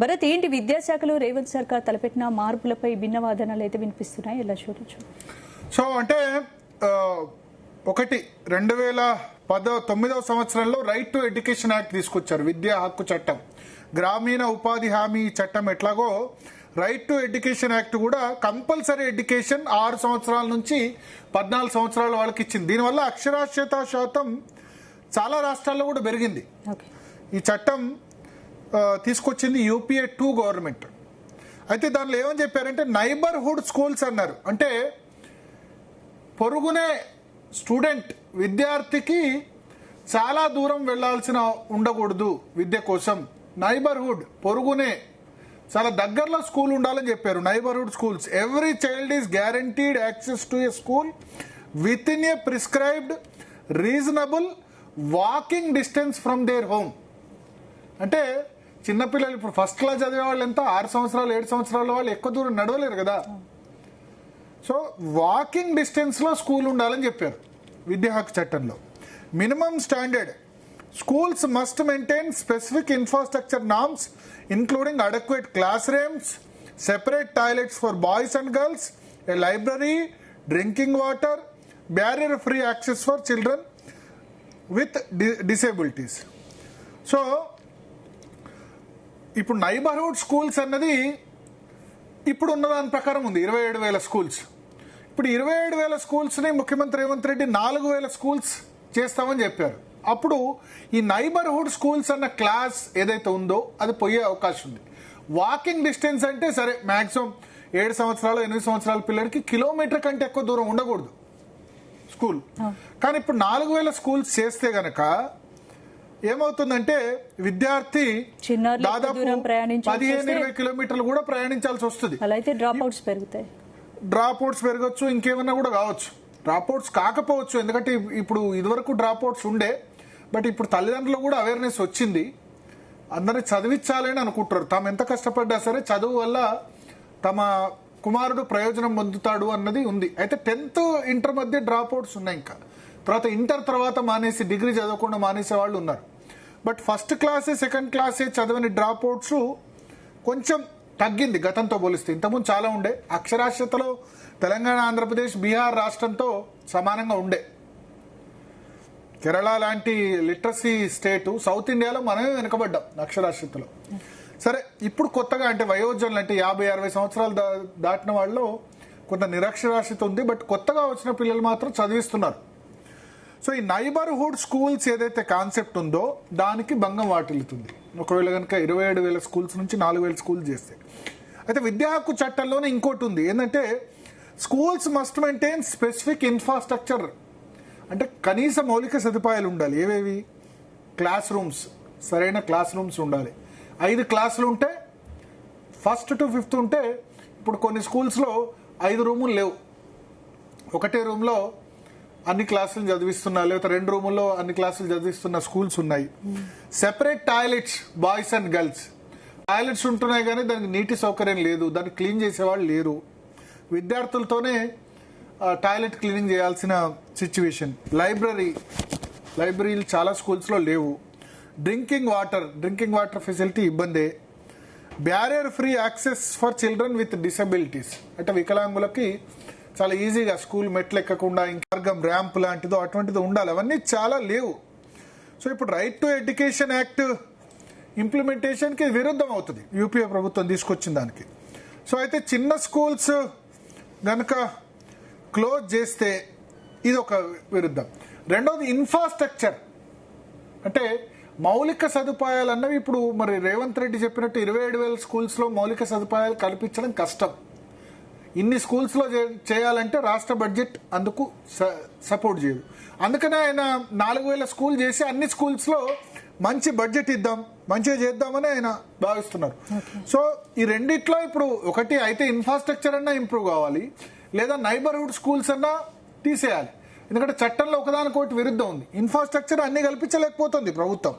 భరత్, ఏంటి విద్యాశాఖలో రేవంత్ సర్కార్ తలపెట్టిన మార్పులపై భిన్న వాదనలు అయితే వినిపిస్తున్నాయి, ఎలా చూడొచ్చు? సో అంటే ఒకటి 2019వ సంవత్సరంలో రైట్ టు ఎడ్యుకేషన్ యాక్ట్ తీసుకొచ్చారు, విద్యా హక్కు చట్టం. గ్రామీణ ఉపాధి హామీ చట్టం ఎట్లాగో రైట్ టు ఎడ్యుకేషన్ యాక్ట్ కూడా కంపల్సరీ ఎడ్యుకేషన్ 6 సంవత్సరాల నుంచి 14 సంవత్సరాల వాళ్ళకి ఇచ్చింది. దీనివల్ల అక్షరాస్యత శాతం చాలా రాష్ట్రాల్లో కూడా పెరిగింది. ఈ చట్టం తీసుకొచ్చింది యూపీఏ 2 గవర్నమెంట్. అయితే దానిలో ఏమని చెప్పారంటే నైబర్హుడ్ స్కూల్స్ అన్నారు. అంటే పొరుగునే స్టూడెంట్ విద్యార్థికి చాలా దూరం వెళ్లాల్సిన ఉండకూడదు విద్య కోసం. నైబర్హుడ్ పొరుగునే చాలా దగ్గరలో స్కూల్ ఉండాలని చెప్పారు. Neighbourhood schools, every child is guaranteed access to a school within a prescribed reasonable walking distance from their home. అంటే చిన్నపిల్లలు ఇప్పుడు ఫస్ట్ క్లాస్ చదివే వాళ్ళు ఎంత 6 సంవత్సరాలు 7 సంవత్సరాల వాళ్ళు ఎక్కువ దూరం నడవలేరు కదా. సో వాకింగ్ డిస్టెన్స్ లో స్కూల్ ఉండాలని చెప్పారు విద్యా హక్కు చట్టంలో. Minimum standard schools must maintain specific infrastructure norms including adequate classrooms, separate toilets for boys and girls, a library, drinking water, barrier free access for children with disabilities. So ఇప్పుడు neighbourhood schools అన్నది ఇప్పుడు ఉన్న దాని ప్రకారం ఉంది 27,000 schools. ఇప్పుడు 27,000 స్కూల్స్ని ముఖ్యమంత్రి రేవంత్ రెడ్డి 4,000 స్కూల్స్ చేస్తామని చెప్పారు. అప్పుడు ఈ నైబర్హుడ్ స్కూల్స్ అన్న క్లాస్ ఏదైతే ఉందో అది పోయే అవకాశం ఉంది. వాకింగ్ డిస్టెన్స్ అంటే సరే మాక్సిమం 7 సంవత్సరాలు 8 సంవత్సరాల పిల్లలకి కిలోమీటర్ కంటే ఎక్కువ దూరం ఉండకూడదు స్కూల్. కానీ ఇప్పుడు 4,000 స్కూల్స్ చేస్తే గనక ఏమవుతుందంటే విద్యార్థి దాదాపు 15-20 కిలోమీటర్లు కూడా ప్రయాణించాల్సి వస్తుంది. డ్రాప్ అవుట్స్ పెరగచ్చు, ఇంకేమన్నా కూడా కావచ్చు. డ్రాప్ అవుట్స్ కాకపోవచ్చు, ఎందుకంటే ఇప్పుడు ఇదివరకు డ్రాప్ అవుట్స్ ఉండే, బట్ ఇప్పుడు తల్లిదండ్రులు కూడా అవేర్నెస్ వచ్చింది. అందరినీ చదివించాలని అనుకుంటారు. తాము ఎంత కష్టపడ్డా సరే చదువు వల్ల తమ కుమారుడు ప్రయోజనం పొందుతాడు అన్నది ఉంది. అయితే 10th ఇంటర్ మధ్య డ్రాప్ అవుట్స్ ఉన్నాయి. ఇంకా తర్వాత ఇంటర్ తర్వాత మానేసి డిగ్రీ చదవకుండా మానేసే వాళ్ళు ఉన్నారు. బట్ ఫస్ట్ క్లాసే సెకండ్ క్లాసే చదివిన డ్రాప్ అవుట్స్ కొంచెం తగ్గింది గతంతో పోలిస్తే. ఇంతకుముందు చాలా ఉండే. అక్షరాస్యతలో తెలంగాణ, ఆంధ్రప్రదేశ్, బీహార్ రాష్ట్రంతో సమానంగా ఉండే. కేరళ లాంటి లిటరసీ స్టేటు సౌత్ ఇండియాలో మనమే వెనుకబడ్డాం అక్షరాస్యతలో. సరే, ఇప్పుడు కొత్తగా అంటే వయోజనులు అంటే 50-60 సంవత్సరాలు దాటిన వాళ్ళు కొంత నిరక్షరాస్యత ఉంది. బట్ కొత్తగా వచ్చిన పిల్లలు మాత్రం చదివిస్తున్నారు. సో ఈ నైబర్హుడ్ స్కూల్స్ ఏదైతే కాన్సెప్ట్ ఉందో దానికి భంగం వాటిల్లుతుంది ఒకవేళ కనుక 27,000 స్కూల్స్ నుంచి 4,000 స్కూల్స్ చేస్తే. అయితే విద్యా హక్కు చట్టంలోనే ఇంకోటి ఉంది, ఏంటంటే schools must maintain specific infrastructure. అంటే కనీస మౌలిక సదుపాయాలు ఉండాలి. ఏవేవి? క్లాస్ రూమ్స్, సరైన క్లాస్ రూమ్స్ ఉండాలి. 5 క్లాసులు ఉంటే ఫస్ట్ టు 5th ఉంటే, ఇప్పుడు కొన్ని స్కూల్స్లో 5 రూములు లేవు. ఒకటే రూమ్లో అన్ని క్లాసులు చదివిస్తున్నా, లేకపోతే 2 రూముల్లో అన్ని క్లాసులు చదివిస్తున్న స్కూల్స్ ఉన్నాయి. Separate toilets boys and girls. Toilets ఉంటున్నాయి కానీ దానికి నీటి సౌకర్యం లేదు, దాన్ని క్లీన్ చేసేవాళ్ళు లేరు. విద్యార్థులతోనే టాయిలెట్ క్లీనింగ్ చేయాల్సిన సిచ్యువేషన్. లైబ్రరీలు చాలా స్కూల్స్లో లేవు. డ్రింకింగ్ వాటర్ ఫెసిలిటీ ఇబ్బందే. Barrier free access for children with disabilities. అంటే వికలాంగులకి చాలా ఈజీగా స్కూల్ మెట్లు ఎక్కకుండా మార్గం, ర్యాంప్ లాంటిదో అటువంటిది ఉండాలి. అవన్నీ చాలా లేవు. సో ఇప్పుడు రైట్ టు ఎడ్యుకేషన్ యాక్ట్ ఇంప్లిమెంటేషన్కి విరుద్ధం అవుతుంది యూపీఏ ప్రభుత్వం తీసుకొచ్చిన దానికి. సో అయితే చిన్న స్కూల్స్ గనక క్లోజ్ చేస్తే ఇది ఒక విరుద్ధం. రెండోది ఇన్ఫ్రాస్ట్రక్చర్. అంటే మౌలిక సదుపాయాలు అన్నవి ఇప్పుడు మరి రేవంత్ రెడ్డి చెప్పినట్టు 27,000 స్కూల్స్లో మౌలిక సదుపాయాలు కల్పించడం కష్టం. ఇన్ని స్కూల్స్లో చేయాలంటే రాష్ట్ర బడ్జెట్ అందుకు సపోర్ట్ చేయదు. అందుకనే ఆయన 4,000 స్కూల్ చేసి అన్ని స్కూల్స్లో మంచి బడ్జెట్ ఇద్దాం, మంచిగా చేద్దామని ఆయన భావిస్తున్నారు. సో ఈ రెండిట్లో ఇప్పుడు ఒకటి అయితే ఇన్ఫ్రాస్ట్రక్చర్ అన్నా ఇంప్రూవ్ కావాలి, లేదా నైబర్హుడ్ స్కూల్స్ అన్నా తీసేయాలి. ఎందుకంటే చట్టంలో ఒకదానికొకటి విరుద్ధం ఉంది. ఇన్ఫ్రాస్ట్రక్చర్ అన్ని కల్పించలేకపోతుంది ప్రభుత్వం.